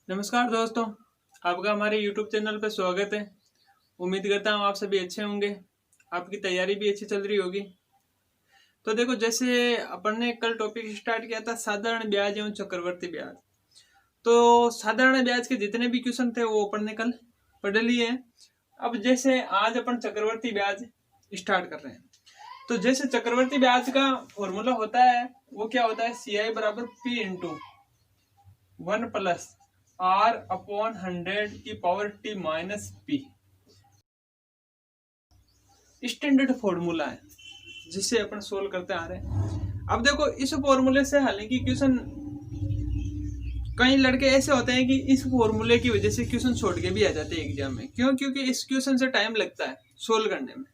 नमस्कार दोस्तों, आपका हमारे YouTube चैनल पर स्वागत है। उम्मीद करता हूँ आप सभी अच्छे होंगे, आपकी तैयारी भी अच्छी चल रही होगी। तो देखो, जैसे अपन ने कल टॉपिक स्टार्ट किया था साधारण ब्याज एवं चक्रवर्ती ब्याज। तो साधारण ब्याज के जितने भी क्वेश्चन थे वो अपन ने कल पढ़ लिए हैं। अब जैसे आज अपन चक्रवर्ती ब्याज स्टार्ट कर रहे हैं। तो जैसे चक्रवर्ती ब्याज का फॉर्मूला होता है वो क्या होता है, CI बराबर P into 1 plus R upon 100 की power T minus P। Standard formula है जिसे अपन सोल्व करते आ रहे हैं। अब देखो, इस फॉर्मूले से हालांकि क्वेश्चन कई लड़के ऐसे होते हैं कि इस फॉर्मूले की वजह से क्वेश्चन छोड़ के भी आ जाते हैं एग्जाम में। क्यों? क्योंकि इस क्वेश्चन से टाइम लगता है सोल्व करने में,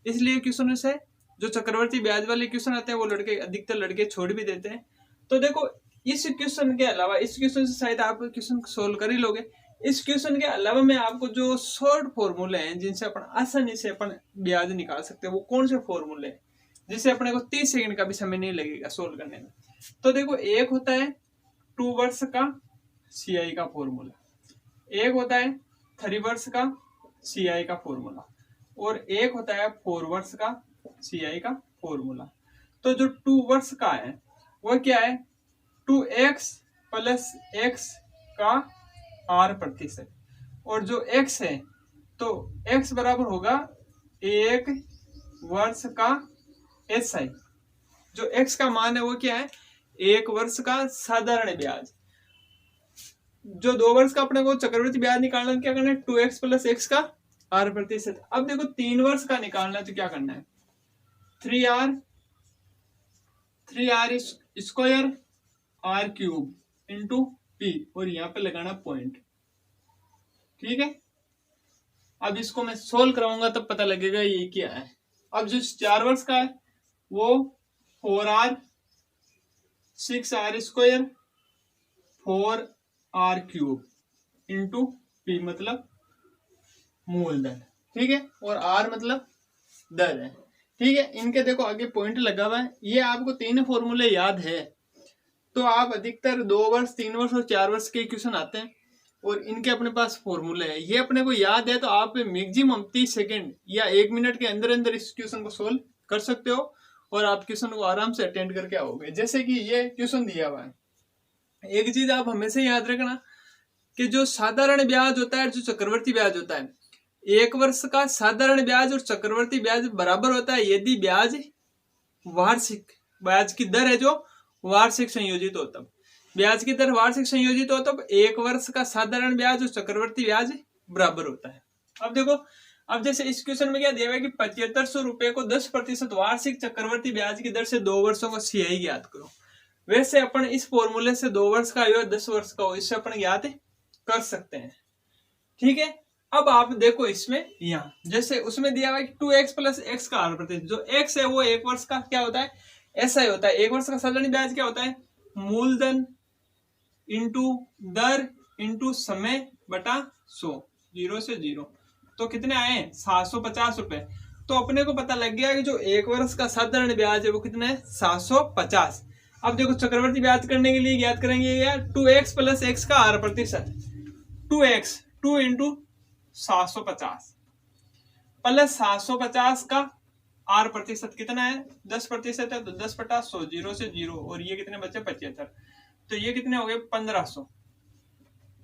इसलिए क्वेश्चन से जो चक्रवर्ती ब्याज वाले क्वेश्चन आते हैं वो अधिकतर लड़के छोड़ भी देते हैं। तो देखो, इस क्वेश्चन के अलावा, इस क्वेश्चन से शायद आप क्वेश्चन सोल्व कर ही लोगे। इस क्वेश्चन के अलावा मैं आपको जो शॉर्ट फॉर्मूले हैं जिनसे अपन आसानी से अपन ब्याज निकाल सकते हैं, वो कौन से फॉर्मूले हैं जिससे अपने को 30 सेकंड का भी समय नहीं लगेगा सोल्व करने में। तो देखो, एक होता है 2 वर्ष का CI का फॉर्मूला, एक होता है 3 वर्ष का CI का फॉर्मूला, और एक होता है 4 वर्ष का CI का फॉर्मूला। तो जो 2 वर्ष का है वो क्या है, 2x प्लस x का R प्रतिशत, और जो x है तो x बराबर होगा 1 वर्ष का SI। जो x का मान है वो क्या है, 1 वर्ष का साधारण ब्याज। जो 2 वर्ष का अपने को चक्रवृद्धि ब्याज निकालना है, क्या करना है, 2x प्लस x का R प्रतिशत। अब देखो, 3 वर्ष का निकालना है तो क्या करना है, 3R square R cube into P, और यहाँ पे लगाना पॉइंट। ठीक है, अब इसको मैं सोल्व कराऊंगा तब पता लगेगा ये क्या है। अब जो 4 वर्ष का है वो 4R 6R square 4R cube into P मतलब मूलधन। ठीक है, और R मतलब दर है। ठीक है, इनके देखो आगे पॉइंट लगा हुआ है। ये आपको 3 फॉर्मूले याद है तो आप अधिकतर 2 वर्ष 3 वर्ष और 4 वर्ष के क्वेश्चन आते हैं और इनके अपने पास फॉर्मूले है, ये अपने को याद है तो आप मैक्सिमम 30 सेकंड या 1 मिनट के अंदर अंदर इस क्वेश्चन को सोल्व कर सकते हो और आप क्वेश्चन को आराम से अटेंड करके आओगे। जैसे कि ये क्वेश्चन दिया हुआ है, एक चीज आप हमेशा याद रखना कि जो साधारण ब्याज होता है, जो चक्रवर्ती ब्याज होता है, 1 वर्ष का साधारण ब्याज और चक्रवर्ती ब्याज बराबर होता है यदि ब्याज वार्षिक, ब्याज की दर है जो वार्षिक संयोजित हो। तब ब्याज की दर वार्षिक संयोजित हो तब 1 वर्ष का साधारण ब्याज और चक्रवर्ती ब्याज बराबर होता है। अब देखो, अब जैसे इस क्वेश्चन में क्या दिया है कि 7500 रुपए को 10% वार्षिक चक्रवर्ती ब्याज की दर से 2 वर्षों का CI ज्ञात करो। वैसे अपन इस फॉर्मूले से 2 वर्ष का हो 10 वर्ष का हो, इससे अपन ज्ञात कर सकते हैं। ठीक है, अब आप देखो इसमें यहाँ जैसे उसमें दिया हुआ है 2x प्लस x का R प्रतिशत। जो x है वो 1 वर्ष का क्या होता है, SI होता है। 1 वर्ष का साधारण ब्याज क्या होता है, मूलधन इंटू दर इंटू समय बटा 100, 0 से 0। तो कितने आए, 750 रुपए। तो अपने को पता लग गया कि जो 1 वर्ष का साधारण ब्याज है वो कितना है, 750। अब देखो, चक्रवर्ती ब्याज करने के लिए ज्ञात करेंगे यार 2x प्लस x का R प्रतिशत, 2x 2 इंटू 750 प्लस 750 का R प्रतिशत कितना है, 10% है तो 10 बटा 100, 0 से 0, और ये कितने बचे 75। तो ये कितने हो गए 1500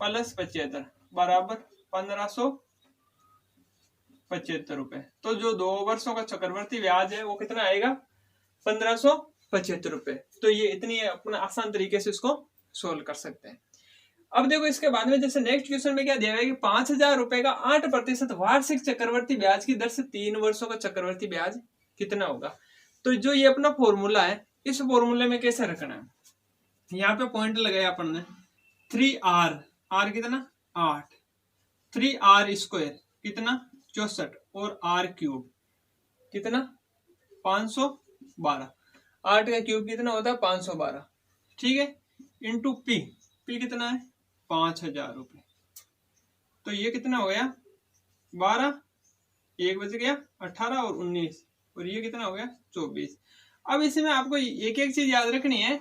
प्लस 75 बराबर 1575 रुपए। तो जो 2 वर्षों का चक्रवर्ती ब्याज है वो कितना आएगा, 1575 रुपए। तो ये इतनी अपना आसान तरीके से इसको सोल्व कर सकते हैं। अब देखो, इसके बाद में जैसे नेक्स्ट क्वेश्चन में क्या दिया है कि 5000 रुपए का 8% वार्षिक चक्रवर्ती ब्याज की दर से 3 वर्षों का चक्रवर्ती ब्याज कितना होगा। तो जो ये अपना फॉर्मूला है, इस फॉर्मूले में कैसे रखना है, यहाँ पे पॉइंट लगाया अपन ने 3R, R कितना 8, 3R स्क्वायर कितना 64, और R क्यूब कितना 512, 8 का क्यूब कितना होता है 512। ठीक है, इंटू P कितना है 5000 रुपए। तो ये कितना हो गया 12, 1 बच गया 18 और 19, और ये कितना हो गया 24। अब इसमें आपको एक एक चीज याद रखनी है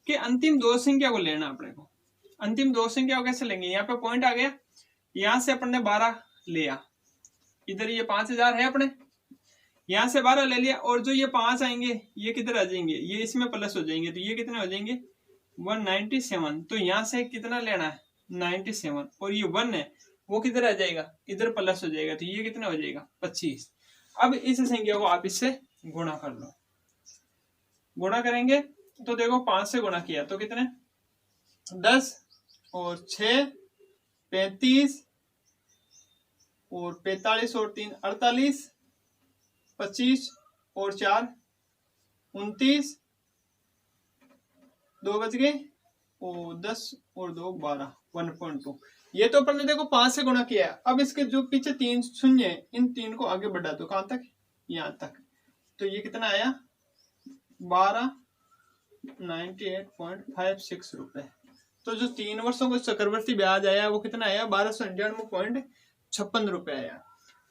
कि अंतिम 2 संख्या को लेना अपने को। अंतिम दो संख्या कैसे लेंगे, यहाँ पे पॉइंट आ गया, यहाँ से अपन ने 12 लिया, इधर ये 5000 है अपने, यहाँ से 12 ले लिया, और जो ये 5 आएंगे ये किधर आ जाएंगे, ये इसमें प्लस हो जाएंगे, तो ये कितने हो जाएंगे 197। तो यहाँ से कितना लेना है 97, और ये 1 है वो किधर आ जाएगा, इधर प्लस हो जाएगा, तो ये कितना हो जाएगा 25। अब इस संख्या को आप इससे गुणा कर लो, गुणा करेंगे तो देखो 5 से गुणा किया तो कितने 10 और 6 35 और 45 और 3 48, 25 और 4 29, 2 बच गए, और 10 और 2 12, 1.2। ये तो अपन ने देखो 5 से गुणा किया है। अब इसके जो पीछे 3 शून्य है, इन 3 को आगे बढ़ा दो, कहां तक, यहां तक, तो ये कितना आया 1298.56 रुपए। तो जो 3 वर्षों को चक्रवर्ती ब्याज आया वो कितना आया 1299.56 रुपए आया।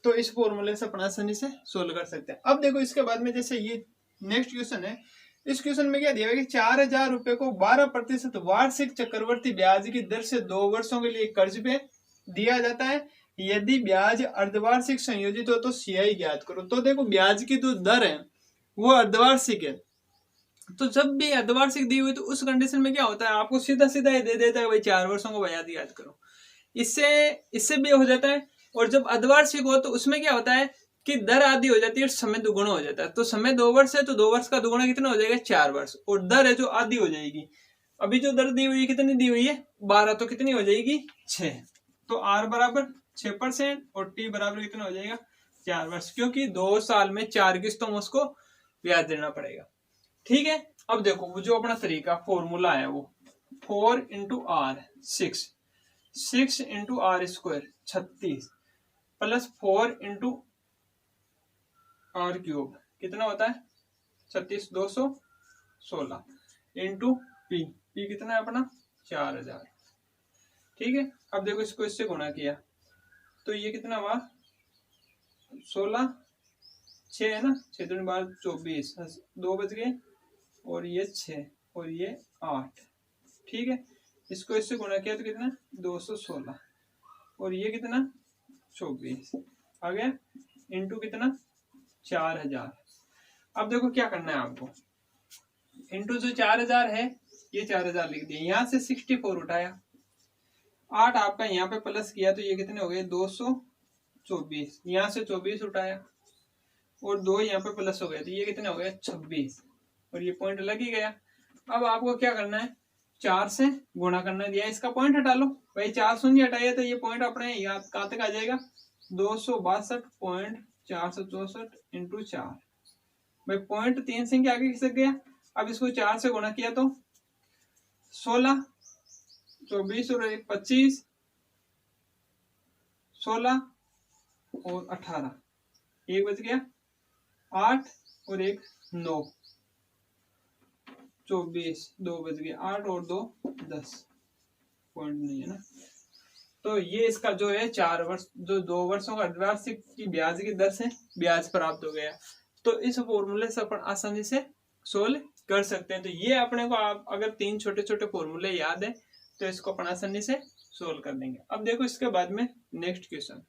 तो इस फॉर्मूले से अपना आसानी से सोल्व कर सकते हैं। अब देखो इसके बाद में जैसे ये नेक्स्ट क्वेश्चन है, इस क्वेश्चन में क्या दिया है कि 4000 रुपए को 12% वार्षिक चक्रवर्ती ब्याज की दर से 2 वर्षों के लिए कर्ज पे दिया जाता है। यदि ब्याज अर्धवार्षिक संयोजित हो तो सीआई ज्ञात करो। तो देखो ब्याज की जो दर है वो अर्धवार्षिक है, तो जब भी अर्धवार्षिक दी हुई तो उस कंडीशन में क्या होता है, आपको सीधा सीधा ये दे देता है भाई 4 वर्षों को ब्याज याद करो, इससे भी हो जाता है। और जब अर्धवार्षिक हो तो उसमें क्या होता है कि दर आधी हो जाती है और समय दुगुना हो जाता है। तो समय 2 वर्ष है तो 2 वर्ष का दुगुना कितना हो जाएगा 4 वर्ष, और दर है जो आधी हो जाएगी। अभी जो दर दी हुई है कितनी दी हुई है 12, तो कितनी हो जाएगी 6। तो आर बराबर 6% और टी बराबर कितना हो जाएगा 4 वर्ष, क्योंकि 2 साल में 4 किस्तों में उसको ब्याज देना पड़ेगा। ठीक है, अब देखो वो जो अपना तरीका फॉर्मूला है वो 4 into R 6 into R square 36 plus 4 into R cube कितना होता है 36 216 इंटू पी कितना है अपना 4000। ठीक है, अब देखो इसको इससे गुणा किया तो ये कितना हुआ 16, 6 है ना, 6 दूनी 12 24, 2 बच गए, और ये 6 और ये 8। ठीक है, इसको इससे गुणा किया तो कितना 216, और ये कितना 24 आ गया, इंटू कितना 4000। अब देखो क्या करना है आपको, इंटू जो 4000 है ये 4000 लिख दिया, यहाँ से 64 उठाया, 8 आपका यहाँ पे प्लस किया तो ये कितने हो गए 224, यहाँ से 24 उठाया और 2 यहाँ पे प्लस हो गए तो ये कितने हो गए 26, और ये पॉइंट लग ही गया। अब आपको क्या करना है 4 से गुणा करना दिया, इसका पॉइंट हटा लो भाई, 4 शून्य हटाइए तो ये पॉइंट अपने यहाँ कहाँ तक आ जाएगा 262.464 इंटू 4, भाई पॉइंट 3 से आगे खिसक गया। अब इसको 4 से गुणा किया तो 16, 24 और 1 25, 16 और 18, 1 बच गया, 8 और 1 9, 24, 2 बच गया, 8 और 2 10, पॉइंट नहीं है ना। तो ये इसका जो है 4 वर्ष जो 2 वर्षों का अर्धवार्षिक की ब्याज की दर से ब्याज प्राप्त हो गया। तो इस फॉर्मूले से अपन आसानी से सोल्व कर सकते हैं। तो ये अपने को आप अगर 3 छोटे छोटे फॉर्मूले याद है तो इसको अपन आसानी से सोल्व कर देंगे। अब देखो इसके बाद में नेक्स्ट क्वेश्चन,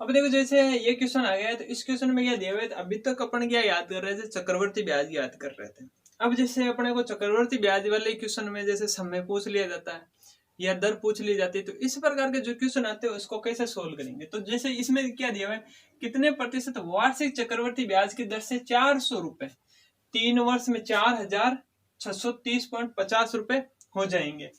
अब देखो जैसे ये क्वेश्चन आ गया है तो इस क्वेश्चन में क्या दिया हुआ है, अभी तक अपन क्या याद कर रहे थे चक्रवर्ती ब्याज याद कर रहे थे। अब जैसे अपने को चक्रवर्ती ब्याज वाले क्वेश्चन में जैसे समय पूछ लिया जाता है या दर पूछ ली जाती है, तो इस प्रकार के जो क्वेश्चन आते हैं उसको कैसे सोल्व करेंगे। तो जैसे इसमें क्या दिया हुआ है, कितने प्रतिशत वार्षिक चक्रवर्ती ब्याज की दर से 400 रुपए 3 वर्ष में 4630.50 रुपए हो जाएंगे।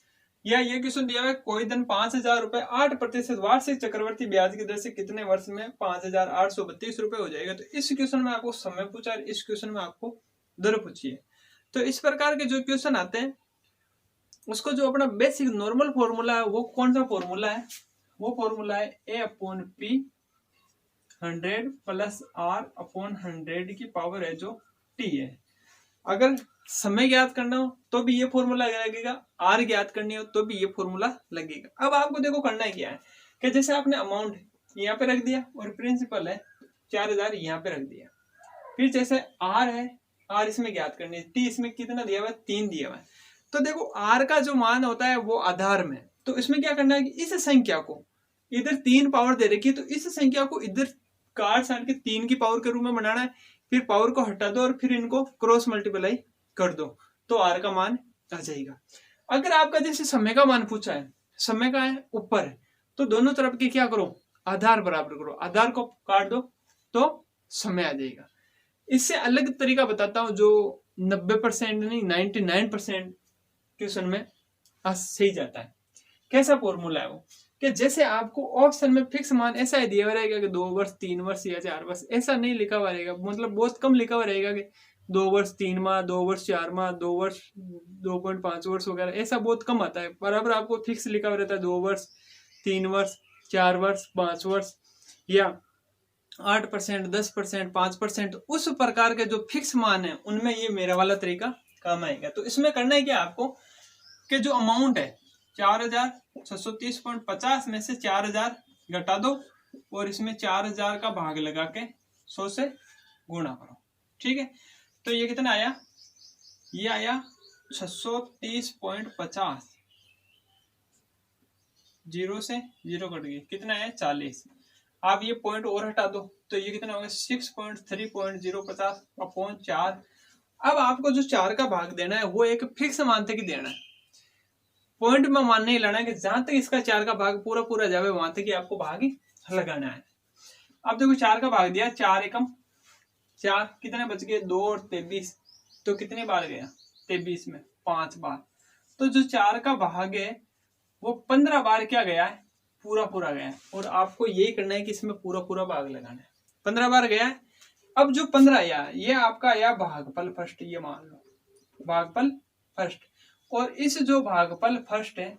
या ये क्वेश्चन दिया हुआ है कोई धन 5000 रुपए 8% वार्षिक चक्रवर्ती ब्याज की दर से कितने वर्ष में 5832 रुपए हो जाएगा। तो इस क्वेश्चन में आपको समय पूछा है, इस क्वेश्चन में आपको दर पूछी है। तो इस प्रकार के जो क्वेश्चन आते हैं उसको जो अपना बेसिक नॉर्मल फॉर्मूला है वो कौन सा फॉर्मूला है, वो फॉर्मूला है A/P 100 प्लस R/100 की पावर है जो T है। अगर समय ज्ञात करना हो तो भी ये फॉर्मूला लगेगा, R ज्ञात करनी हो तो भी ये फॉर्मूला लगेगा। अब आपको देखो करना है क्या है कि जैसे आपने अमाउंट यहाँ पे रख दिया और प्रिंसिपल है 4000 यहाँ पे रख दिया, फिर जैसे R है, R इसमें ज्ञात करनी है, T इसमें कितना दिया हुआ है 3 दिया हुआ है, तो देखो आर का जो मान होता है वो आधार में, तो इसमें क्या करना है कि इस संख्या को इधर 3 पावर दे रखी है, तो इस संख्या को इधर काट छाट के 3 की पावर के रूप में बनाना है, फिर पावर को हटा दो और फिर इनको क्रॉस मल्टीप्लाई कर दो, तो आर का मान आ जाएगा। अगर आपका जैसे समय का मान पूछा है, समय का है ऊपर है, तो दोनों तरफ के क्या करो, आधार बराबर करो, आधार को काट दो तो समय आ जाएगा। इससे अलग तरीका बताता हूं जो 90% नहीं 99% क्वेश्चन में सही जाता है। कैसा फॉर्मूला है वो, कि जैसे आपको ऑप्शन में फिक्स मान ऐसा ही दिया हुआ रहेगा कि 2 वर्ष 3 वर्ष या 4 वर्ष, ऐसा नहीं लिखा हुआ रहेगा, मतलब बहुत कम लिखा हुआ रहेगा कि 2 वर्ष 3 माह, 2 वर्ष 4 माह, 2 वर्ष 2.5 वर्ष वगैरह, ऐसा बहुत कम आता है। बराबर आपको फिक्स लिखा हुआ रहता है 2 वर्ष 3 वर्ष 4 वर्ष 5 वर्ष या 8%, 10%, 5%, उस प्रकार के जो फिक्स मान है उनमें ये मेरा वाला तरीका काम आएगा। तो इसमें करना है क्या आपको, कि जो अमाउंट है 4630.50 में से 4000 घटा दो और इसमें 4000 का भाग लगा के 100 से गुणा करो, ठीक है। तो ये कितना आया, ये आया 630.50, 0 से 0 कट गई, कितना है 40। आप ये पॉइंट और हटा दो तो ये कितना होगा 6.3.050/4। अब आपको जो 4 का भाग देना है वो एक फिक्स मान तक ही देना है, पॉइंट में मान नहीं लाना है कि जहां तक इसका 4 का भाग पूरा पूरा जावे वहां तक ही आपको भाग लगाना है। अब देखो 4 का भाग दिया, 4 एकम 4, कितने बच गए 2 और 23, तो कितने बार गया 23 में 5 बार, तो जो 4 का भाग है वो 15 बार क्या गया है, पूरा पूरा गया है। और आपको यही करना है कि इसमें पूरा पूरा भाग लगाना है, 15 बार गया है। अब जो 15 आया ये आपका आया भागफल फर्स्ट, ये मान लो भागफल फर्स्ट, और इस जो भागफल फर्स्ट है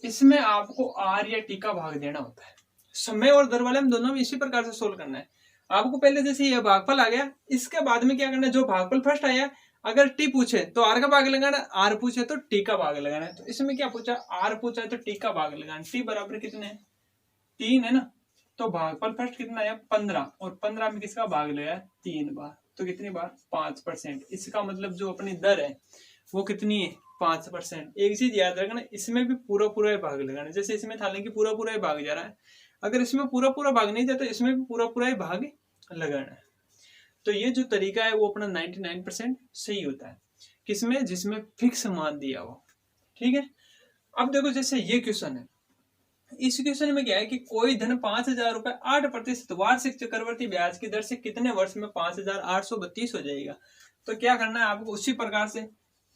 इसमें आपको आर या टी का भाग देना होता है। समय और दर वाले में दोनों में इसी प्रकार से सोल्व करना है। आपको पहले जैसे ये भागफल आ गया, इसके बाद में क्या करना है, जो भागफल फर्स्ट आया अगर टी पूछे तो आर का भाग लगाना, आर पूछे तो टी का भाग लगाना है। तो इसमें क्या पूछा, आर पूछा है तो टी का भाग लगाना, टी बराबर कितने है 3 है ना, तो भागफल फर्स्ट कितना आया 15, और 15 में किसका भाग लगाया 3 बार, तो कितनी बार 5%। इसका मतलब जो अपनी दर है वो कितनी है 5%। एक चीज याद रखना, इसमें भी पूरा पूरा भाग लगाना, जैसे इसमें था कि पूरा पूरा भाग जा रहा है, अगर इसमें पूरा पूरा भाग नहीं जाता तो इसमें भी पूरा पूरा भाग लगाना है। तो ये जो तरीका है वो अपना 99% सही होता है, किसमें, जिसमें फिक्स मान दिया हो, ठीक है। अब देखो जैसे ये क्वेश्चन है, इस क्वेश्चन में क्या है कि कोई धन 5000 रुपए 8% वार्षिक चक्रवर्ती ब्याज की दर से कितने वर्ष में 5832 हो जाएगा। तो क्या करना है आपको, उसी प्रकार से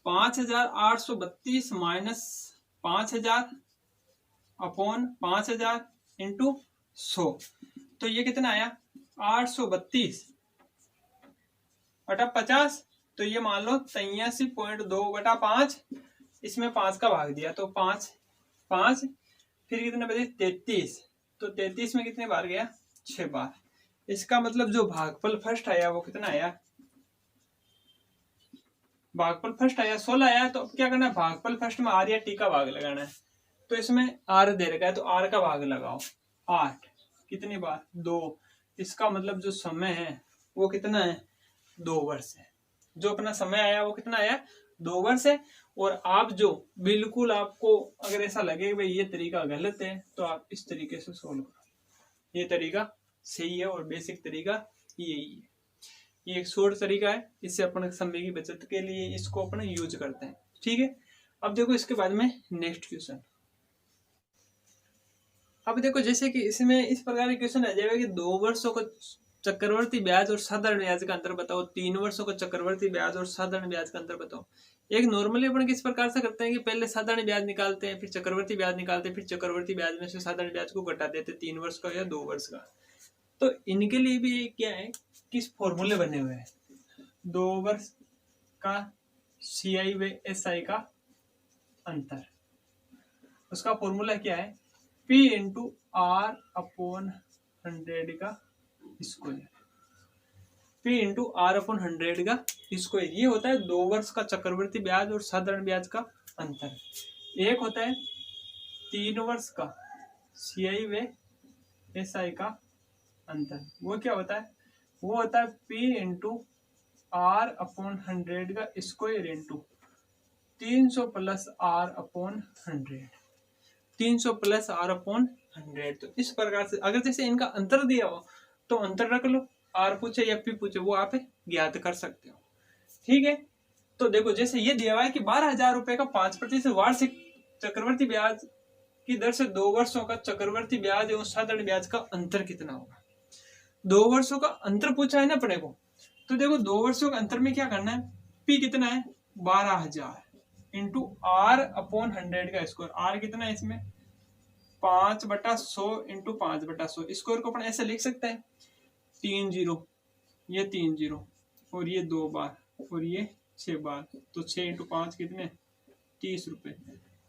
5832 माइनस 5000 अपॉन 5000 इंटू 100, तो ये कितना आया 832 बटा 50, तो ये मान लो 83.2/5, इसमें 5 का भाग दिया तो 5 5, फिर कितने बजे 33, तो 33 में कितने बार गया 6 बार। इसका मतलब जो भागफल फर्स्ट आया वो कितना आया, भागफल फर्स्ट आया 16 आया। तो अब क्या करना है, भागफल फर्स्ट में आर या टी का भाग लगाना है, तो इसमें आर दे रखा है तो आर का भाग लगाओ 8, कितनी बार 2, इसका मतलब जो समय है वो कितना है 2 वर्ष है। जो अपना समय आया वो कितना आया 2 वर्ष है। और आप जो बिल्कुल आपको अगर ऐसा लगे भाई ये तरीका गलत है तो आप इस तरीके से सोल्व करो, ये तरीका सही है और बेसिक तरीका यही है। ये एक शॉर्ट तरीका है, इससे अपन समय की बचत के लिए इसको अपन यूज करते हैं, ठीक है। अब देखो इसके बाद में नेक्स्ट क्वेश्चन, अब देखो जैसे कि इसमें इस प्रकार के क्वेश्चन आ जाएगा कि 2 वर्षों को चक्रवर्ती ब्याज और साधारण ब्याज का अंतर बताओ, 3 वर्षों को चक्रवर्ती ब्याज और साधारण ब्याज का अंतर बताओ। एक नॉर्मली अपन किस प्रकार से करते हैं कि पहले साधारण ब्याज निकालते हैं, फिर चक्रवर्ती ब्याज निकालते हैं, फिर चक्रवर्ती ब्याज में से साधारण ब्याज को घटा देते 3 वर्ष का या 2 वर्ष का। तो इनके लिए भी क्या है, किस फॉर्मूले बने हुए हैं, 2 वर्ष का CI व SI का अंतर, उसका फॉर्मूला क्या है P इंटू R अपॉन 100 का square, P into R upon 100 का स्क्वायर। ये होता है 2 वर्ष का चक्रवर्ती ब्याज और साधारण ब्याज का अंतर। एक होता है 3 वर्ष का CI व SI का अंतर, वो क्या होता है, वो होता है P इंटू R अपॉन 100 का square into 300 plus R upon 100, 300 plus R upon 100। तो इस प्रकार से अगर जैसे इनका अंतर दिया हो तो अंतर रख लो, आर पूछे या पी पूछे वो आप ज्ञात कर सकते हो। ठीक है, तो देखो जैसे ये दिया हुआ है कि 12,000 रुपए का 5% वार्षिक चक्रवर्ती ब्याज की दर से 2 वर्षों का चक्रवर्ती ब्याज एवं साधारण ब्याज का अंतर कितना होगा। 2 वर्षों का अंतर पूछा है ना अपने को, तो देखो 2 वर्षों का अंतर में क्या करना है, पी कितना है 12,000 इंटू आर अपॉन 100 का स्क्वायर, आर कितना है इसमें 5/100 इंटू 5/100, स्क्वायर को अपन ऐसे लिख सकते हैं 3 जीरो, ये 3 जीरो और ये 2 बार और ये 6 बार, तो 6 इंटू 5 कितने 30 रुपए।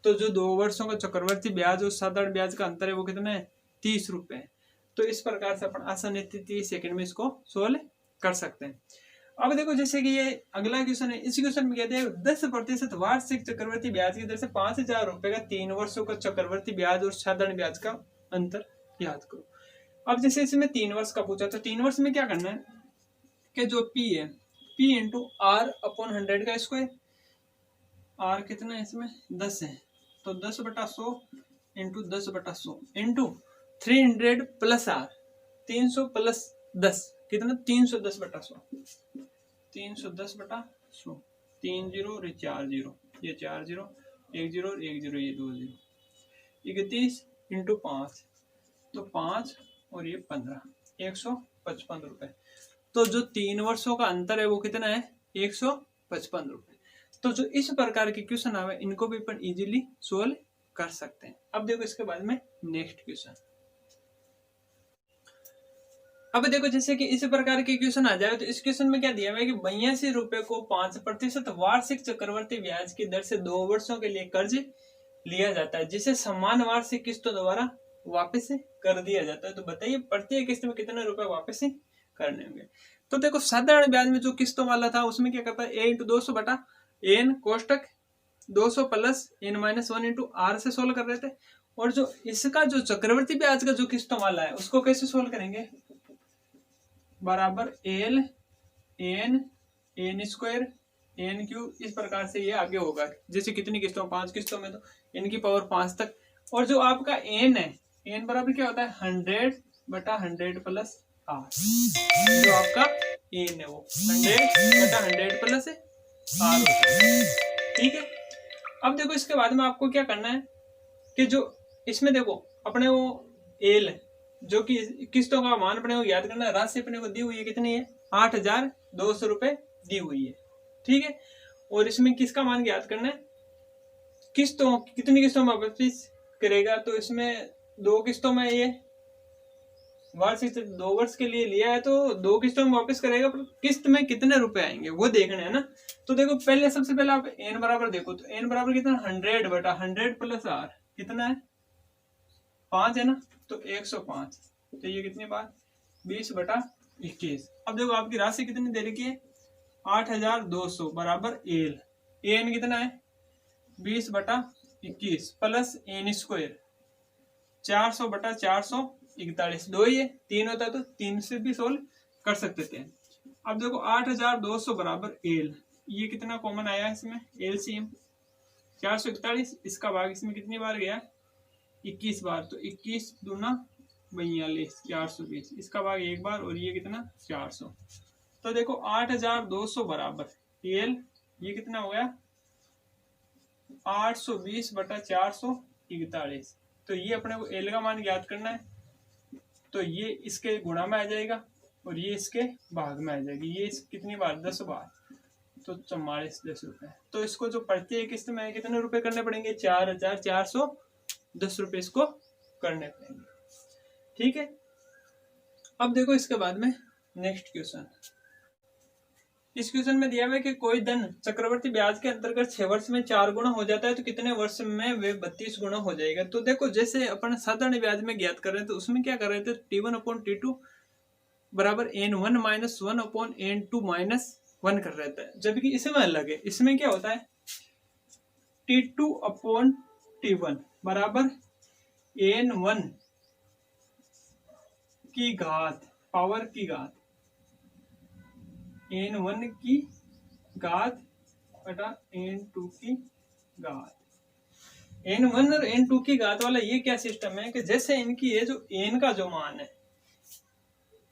तो जो 2 वर्षों का चक्रवर्ती ब्याज और साधारण ब्याज का अंतर है वो कितना है 30 रुपए। तो इस प्रकार से अपन आसानी से 30 सेकंड में इसको सोल्व कर सकते हैं। अब देखो जैसे कि ये अगला क्वेश्चन है, इस क्वेश्चन में कहते हैं 10% वार्षिक चक्रवर्ती ब्याज की दर से 5,000 रुपए का 3 वर्षों का चक्रवर्ती ब्याज और साधारण ब्याज का अंतर याद करो। अब जैसे इसमें 3 वर्ष का पूछा, तो 3 वर्ष में क्या करना है कि जो पी है पी इंटू आर अपॉन 100 का स्क्वायर, आर कितना है इसमें 10 है, तो 10/100 into 10/100 into 300 plus R, 300 plus 10 कितना 310/100, 310/100, 3 जीरो और 4 जीरो, ये 4 जीरो 1 जीरो और 1 जीरो ये 2 जीरो, 31 इंटू 5, तो 5 और ये 15, 155 रुपए। तो जो 3 वर्षों का अंतर है वो कितना है 155 रुपए। तो जो इस प्रकार के क्वेश्चन आवे इनको भी अपन इजीली सोल्व कर सकते हैं। अब देखो इसके बाद में नेक्स्ट क्वेश्चन। अब देखो जैसे कि इस प्रकार के क्वेश्चन आ जाए तो इस क्वेश्चन में क्या दिया हुआ है कि 82 रुपए को 5% वार्षिक चक्रवर्ती ब्याज की दर से 2 वर्षों के लिए कर्ज लिया जाता है, जिसे समान वार्षिक किस्तों द्वारा वापस कर दिया जाता है। तो बताइए प्रत्येक किस्त में कितने रुपए वापस करने होंगे। तो देखो साधारण ब्याज में जो किस्तों वाला था उसमें क्या करता है ए इंटू 200 बटा एन कोष्टक 200 plus N minus 1 into R से सोल्व कर रहे थे। और जो इसका जो चक्रवर्ती ब्याज का जो किस्तों वाला है उसको कैसे सोल्व करेंगे, बराबर L N N square N Q, इस प्रकार से ये आगे होगा। जैसे कितनी किस्तों 5 किस्तों में तो एन की पावर 5 तक। और जो आपका एन है एन बराबर क्या होता है 100/100 प्लस आर, जो आपका एन है वो 100/100 प्लस आर होता है। ठीक है, अब देखो इसके बाद में आपको क्या करना है कि जो इसमें देखो अपने वो एल जो कि किस्तों का मान अपने को याद करना है, राशि अपने को दी हुई है कितनी है 8,200 रुपए दी हुई है। ठीक है, और इसमें किसका मान याद करना है, किस्तों कितनी किस्तों में वापस करेगा। तो इसमें 2 किस्तों में ये वार्षिक 2 वर्ष के लिए लिया है तो 2 किस्तों में वापस करेगा, पर किस्त में कितने रुपए आएंगे वो देखना है ना। तो देखो पहले सबसे पहले आप एन बराबर देखो, तो एन बराबर कितना 100/100 प्लस आर कितना है 5 है ना, तो 105, तो ये कितनी बार 20/21। अब देखो आपकी राशि कितनी दे रखी है 8,200 बराबर एल, एन कितना है 20/21 प्लस एन स्क्वायर 400/441, 2 ही है 3 होता है तो 3 से भी सोल्व कर सकते थे। अब देखो 8,200 बराबर एल, ये कितना कॉमन आया इसमें एलसीएम 441, इसका भाग इसमें कितनी बार गया 21 बार, तो 21 दूना 42 420, इसका भाग 1 बार और ये कितना 400। तो देखो 8,200 बराबर एल, ये कितना हो गया 820/441, तो ये अपने को एल का मान ज्ञात करना है। तो ये इसके गुणा में आ जाएगा और ये इसके भाग में आ जाएगी, ये कितनी बार 10 बार, तो 44 रुपए। तो इसको जो प्रत्येक किस्त में कितने रुपए करने पड़ेंगे 4,410 रुपए इसको करने पड़ेंगे। ठीक है, अब देखो इसके बाद में नेक्स्ट क्वेश्चन। इस क्वेश्चन में दिया हुआ है कि कोई धन चक्रवर्ती ब्याज के अंतर्गत 6 वर्ष में 4 गुना हो जाता है तो कितने वर्ष में वे 32 गुना हो जाएगा। तो देखो जैसे अपन साधारण ब्याज में ज्ञात कर रहे थे तो उसमें क्या कर रहे थे T1/T2 बराबर N1 - 1/N2 - 1 कर रहे थे, जबकि इसमें अलग है। इसमें क्या होता है T2/T1 बराबर N1 की घात पावर की घात N1 की घात बटा N2 की घात। n1 और n2 की घात वाला ये क्या सिस्टम है कि जैसे इनकी ये जो n का जो मान है,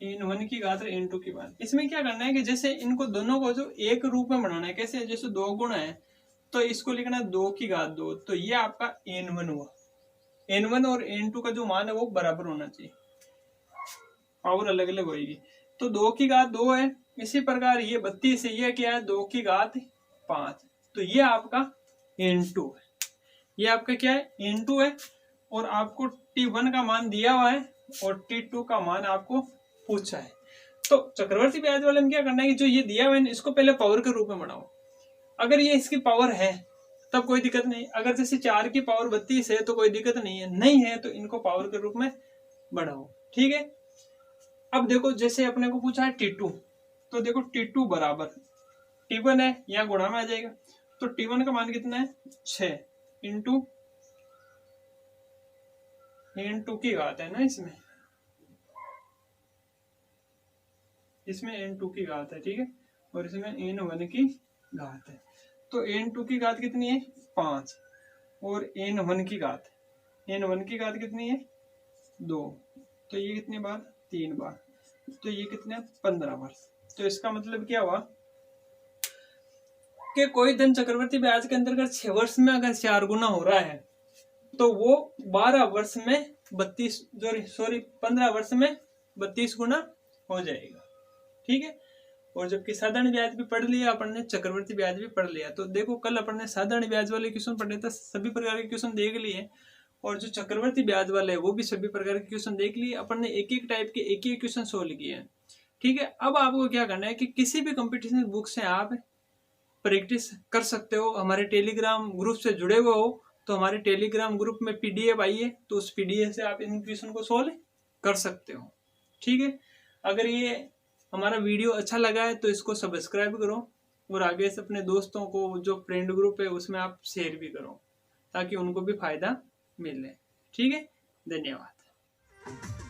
n1 की घात और n2 की घात, इसमें क्या करना है कि जैसे इनको दोनों को जो एक रूप में बनाना है, कैसे, जैसे 2 गुणा है तो इसको लिखना 2 की घात 2, तो ये आपका n1 हुआ। n1 और n2 का जो मान है वो बराबर होना चाहिए, पावर अलग अलग होगी। तो 2 की घात 2 है। इसी प्रकार ये 32 है, ये क्या है, 2 की घात 5, तो ये आपका n2 है। ये आपका क्या है, n2 है। और आपको t1 का मान दिया हुआ है और t2 का मान आपको पूछा है। तो चक्रवर्ती ब्याज वाले में क्या करना है कि जो ये दिया हुआ है इसको पहले पावर के रूप में बनाओ। अगर ये इसकी पावर है तब कोई दिक्कत नहीं, अगर जैसे 4 की पावर 32 है तो कोई दिक्कत नहीं है, नहीं है तो इनको पावर के रूप में बढ़ाओ। ठीक है। अब देखो जैसे अपने को पूछा है t2, तो देखो t2 बराबर t1 है, यहाँ गुणा में आ जाएगा, तो t1 का मान कितना है, 6 इंटू n2 की घात है ना, इसमें n2 की घात है, ठीक है, और इसमें n1 की घात है। तो n2 की घात कितनी है, 5, और n1 की घात कितनी है, 2, तो ये कितनी बार, 3 बार, तो ये कितने 15 बार। तो इसका मतलब क्या हुआ कि कोई धन चक्रवर्ती ब्याज के अंतर्गत 6 वर्ष में अगर 4 गुना हो रहा है तो वो 12 वर्ष में 15 वर्ष में 32 गुना हो जाएगा। ठीक है। और जबकि साधारण ब्याज भी पढ़ लिया अपन ने, चक्रवर्ती ब्याज भी पढ़ लिया। तो देखो कल अपन ने साधारण ब्याज वाले क्वेश्चन पढ़े थे, सभी प्रकार के क्वेश्चन देख लिए, और जो चक्रवर्ती ब्याज वाले है वो भी सभी प्रकार के क्वेश्चन देख लिए। अपन ने एक एक टाइप के एक एक क्वेश्चन सोल्व किए हैं। ठीक है। अब आपको क्या करना है कि किसी भी कंपटीशन बुक से आप प्रैक्टिस कर सकते हो। हमारे टेलीग्राम ग्रुप से जुड़े हुए हो तो हमारे टेलीग्राम ग्रुप में पीडीएफ आई है, तो उस पीडीएफ से आप इन क्वेश्चन को सोल्व कर सकते हो। ठीक है। अगर ये हमारा वीडियो अच्छा लगा है तो इसको सब्सक्राइब करो, और आगे से अपने दोस्तों को, जो फ्रेंड ग्रुप है उसमें आप शेयर भी करो ताकि उनको भी फायदा मिले। ठीक है। धन्यवाद।